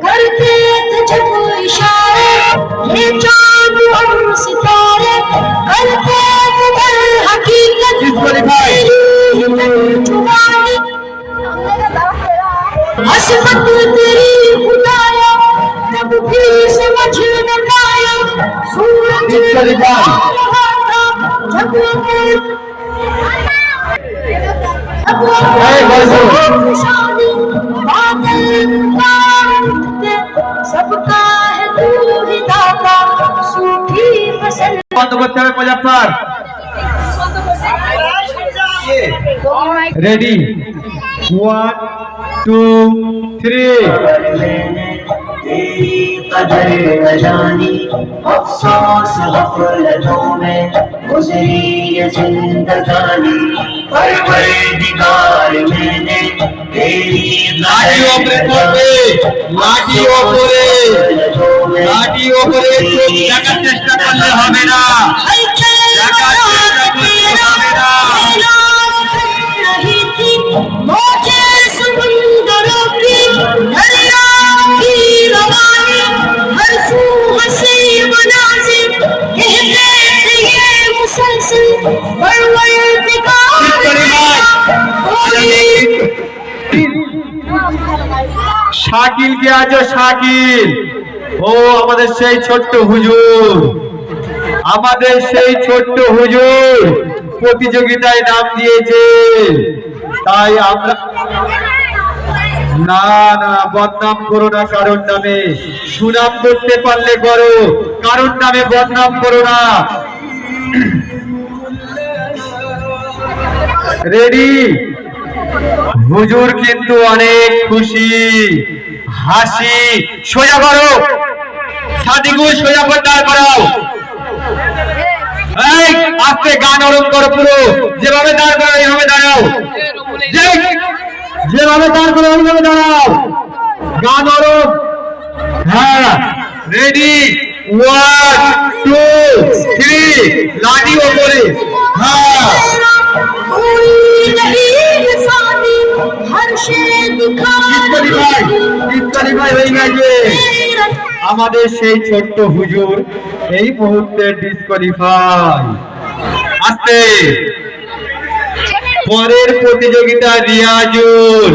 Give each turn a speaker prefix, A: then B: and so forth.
A: करते थे जब इशारे ये चांद और सितारे, करते थे दर हकीकत जुबानी, हसरत तेरी खुदाया जब भी समझ न पाया, सूरज रहा था जब सबका है तू ही दाता, सूखी फसल
B: बंद करते হবে মুজাফফর। रेडी 1 2 3
C: तेरी कदर न जानी अफसोस गफलतों में गुजरी ये जिंदगानी, परवरदिगार मैंने तेरी
B: লাঠি ওপরে করবে, লাঠি ওপরে, লাঠি ওপরে চোখ দেখার চেষ্টা করলে হবে না, দেখার চেষ্টা করলে হবে না।
A: मुझे समुंदरों की दरिया की रवानी, हर सू हंसी मनाजिर कहते थे ये मुसलसल परवरदिगार।
B: শাকিল কে আছো? শাকিল ও আমাদের সেই ছোট্ট হুজুর, আমাদের সেই ছোট্ট হুজুর প্রতিযোগিতায় নাম দিয়েছে, তাই আমরা না না বদনাম করো না কারোর নামে, সুনাম করতে পারলে করো, কারোর নামে বদনাম করো না। রেডি? হুজুর কিন্তু অনেক খুশি, হাসি, সোজা করো সাদিকুল, সোজা করে দাঁড় করাও, এই আস্তে গান নরম করো, পুরো যেভাবে দাঁড় করো এইভাবে দাঁড়াও, যেভাবে দাঁড় করো ওইভাবে দাঁড়াও, গান নরম। হ্যাঁ রেডি 1 2 3 লাঠি ওপরে। হ্যাঁ আমাদের সেই ছোট্ট হুজুর এই মুহূর্তে ডিসকোয়ালিফাই। আস্তে পরের প্রতিযোগিতা রিয়াজুল।